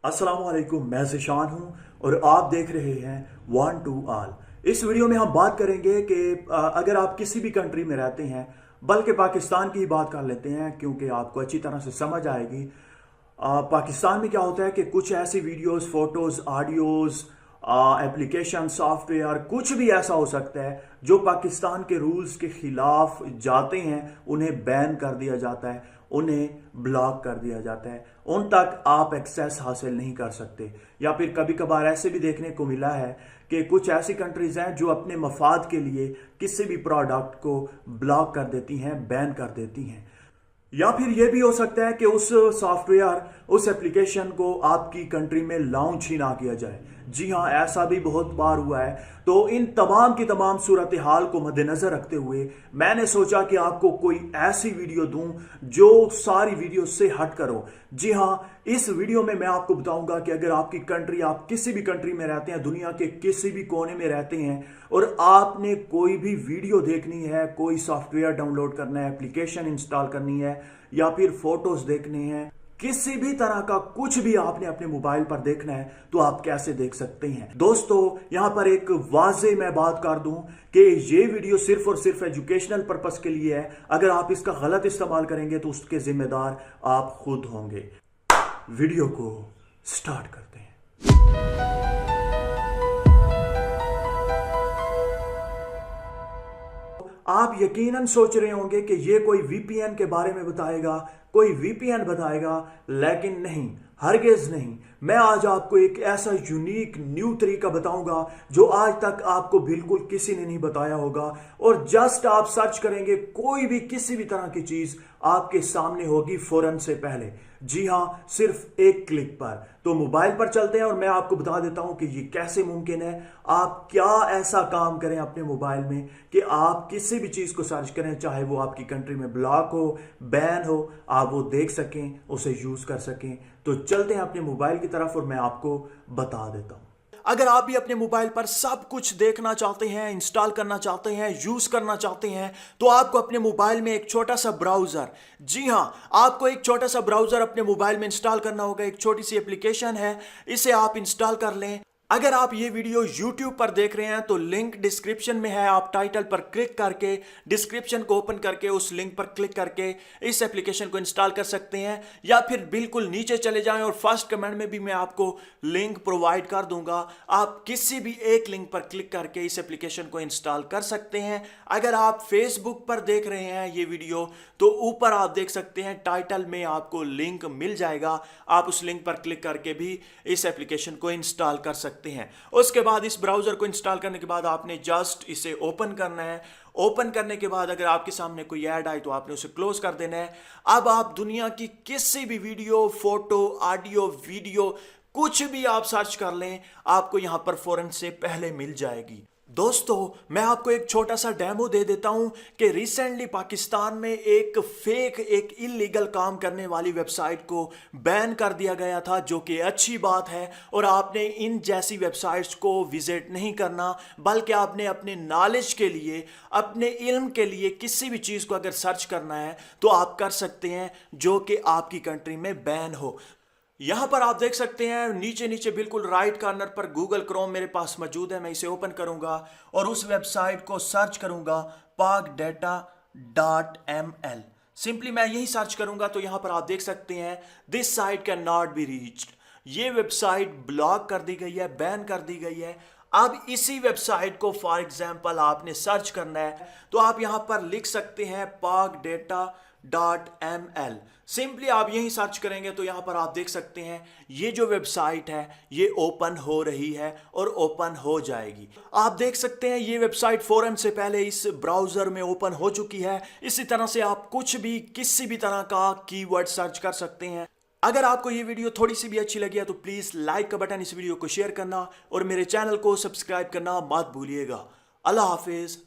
अस्सलामुअलैकुम, मैं ज़िशान हूँ और आप देख रहे हैं वन टू ऑल। इस वीडियो में हम बात करेंगे कि अगर आप किसी भी कंट्री में रहते हैं, बल्कि पाकिस्तान की ही बात कर लेते हैं क्योंकि आपको अच्छी तरह से समझ आएगी। पाकिस्तान में क्या होता है कि कुछ ऐसी videos, photos, audios, application, software, कुछ भी ऐसा हो सकता है जो पाकिस्तान के रूल्स के खिलाफ जाते हैं, उन्हें बैन कर दिया जाता है, उन्हें ब्लॉक कर दिया जाता है, उन तक आप एक्सेस हासिल नहीं कर सकते। या फिर कभी कभार ऐसे भी देखने को मिला है कि कुछ ऐसी कंट्रीज हैं जो अपने मफाद के लिए किसी भी प्रोडक्ट को ब्लॉक कर देती हैं, बैन कर देती हैं। या फिर यह भी हो सकता है कि उस सॉफ्टवेयर, उस एप्लीकेशन को आपकी कंट्री में लॉन्च ही ना किया जाए। जी हाँ, ऐसा भी बहुत बार हुआ है। तो इन तमाम की तमाम सूरत हाल को मद्देनजर रखते हुए मैंने सोचा कि आपको कोई ऐसी वीडियो दूं जो सारी वीडियो से हट कर हो। जी हाँ, इस वीडियो में मैं आपको बताऊंगा कि अगर आपकी कंट्री, आप किसी भी कंट्री में रहते हैं, दुनिया के किसी भी कोने में रहते हैं, और आपने कोई भी वीडियो देखनी है, कोई सॉफ्टवेयर डाउनलोड करना है, एप्लीकेशन इंस्टॉल करनी है, या फिर फोटोज देखने हैं, किसी भी तरह का कुछ भी आपने अपने मोबाइल पर देखना है, तो आप कैसे देख सकते हैं। दोस्तों, यहां पर एक वाजे मैं बात कर दूं कि ये वीडियो सिर्फ और सिर्फ एजुकेशनल पर्पस के लिए है। अगर आप इसका गलत इस्तेमाल करेंगे तो उसके जिम्मेदार आप खुद होंगे। वीडियो को स्टार्ट करते हैं। आप यकीनन सोच रहे होंगे कि ये कोई वीपीएन के बारे में बताएगा, कोई वीपीएन बताएगा, लेकिन नहीं, हरगिज नहीं। मैं आज आपको एक ऐसा यूनिक न्यू तरीका बताऊंगा जो आज तक आपको बिल्कुल किसी ने नहीं बताया होगा, और जस्ट आप सर्च करेंगे, कोई भी किसी भी तरह की चीज आपके सामने होगी फौरन से पहले। जी हां, सिर्फ एक क्लिक पर। तो मोबाइल पर चलते हैं और मैं आपको बता देता हूं कि ये कैसे मुमकिन है। आप क्या ऐसा काम करें अपने मोबाइल में कि आप किसी भी चीज को सर्च करें, चाहे वो आपकी कंट्री में ब्लॉक हो, बैन हो, आप वो देख सकें, उसे यूज कर सकें। तो चलते हैं अपने मोबाइल की तरफ और मैं आपको बता देता हूं। अगर आप भी अपने मोबाइल पर सब कुछ देखना चाहते हैं, इंस्टॉल करना चाहते हैं, यूज करना चाहते हैं, तो आपको अपने मोबाइल में एक छोटा सा ब्राउजर, जी हां, आपको एक छोटा सा ब्राउजर अपने मोबाइल में इंस्टॉल करना होगा। एक छोटी सी एप्लीकेशन है, इसे आप इंस्टॉल कर लें। अगर आप ये वीडियो YouTube पर देख रहे हैं तो लिंक डिस्क्रिप्शन में है। आप टाइटल पर क्लिक करके, डिस्क्रिप्शन को ओपन करके, उस लिंक पर क्लिक करके इस एप्लीकेशन को इंस्टॉल कर सकते हैं, या फिर बिल्कुल नीचे चले जाएं और फर्स्ट कमेंट में भी मैं आपको लिंक प्रोवाइड कर दूंगा। आप किसी भी एक लिंक पर क्लिक करके इस एप्लीकेशन को इंस्टॉल कर सकते हैं। अगर आप फेसबुक पर देख रहे हैं ये वीडियो तो ऊपर आप देख सकते हैं, टाइटल में आपको लिंक मिल जाएगा। आप उस लिंक पर क्लिक करके भी इस एप्लीकेशन को इंस्टॉल कर सकते हैं। उसके बाद इस ब्राउजर को इंस्टॉल करने के बाद आपने जस्ट इसे ओपन करना है। ओपन करने के बाद अगर आपके सामने कोई ऐड आए तो आपने उसे क्लोज कर देना है। अब आप दुनिया की किसी भी वीडियो, फोटो, ऑडियो, वीडियो, कुछ भी आप सर्च कर लें, आपको यहां पर फौरन से पहले मिल जाएगी। दोस्तों, मैं आपको एक छोटा सा डेमो दे देता हूं कि रिसेंटली पाकिस्तान में एक फेक, एक इलीगल काम करने वाली वेबसाइट को बैन कर दिया गया था, जो कि अच्छी बात है। और आपने इन जैसी वेबसाइट्स को विजिट नहीं करना, बल्कि आपने अपने नॉलेज के लिए, अपने इल्म के लिए किसी भी चीज़ को अगर सर्च करना है तो आप कर सकते हैं, जो कि आपकी कंट्री में बैन हो। यहां पर आप देख सकते हैं नीचे नीचे बिल्कुल राइट कॉर्नर पर गूगल क्रोम मेरे पास मौजूद है। मैं इसे ओपन करूंगा और उस वेबसाइट को सर्च करूंगा, pakdata.ml। सिंपली मैं यही सर्च करूंगा तो यहां पर आप देख सकते हैं, this site can not be reached. ये वेबसाइट ब्लॉक कर दी गई है, बैन कर दी गई है। अब इसी वेबसाइट को फॉर एग्जाम्पल आपने सर्च करना है तो आप यहां पर लिख सकते हैं pakdata.ml। सिंपली आप यही सर्च करेंगे तो यहां पर आप देख सकते हैं ये जो वेबसाइट है ये ओपन हो रही है और ओपन हो जाएगी। आप देख सकते हैं ये वेबसाइट फौरन से पहले इस ब्राउजर में ओपन हो चुकी है। इसी तरह से आप कुछ भी, किसी भी तरह का कीवर्ड सर्च कर सकते हैं। अगर आपको ये वीडियो थोड़ी सी भी अच्छी लगी है तो प्लीज लाइक का बटन, इस वीडियो को शेयर करना और मेरे चैनल को सब्सक्राइब करना मत भूलिएगा। अल्लाह हाफिज।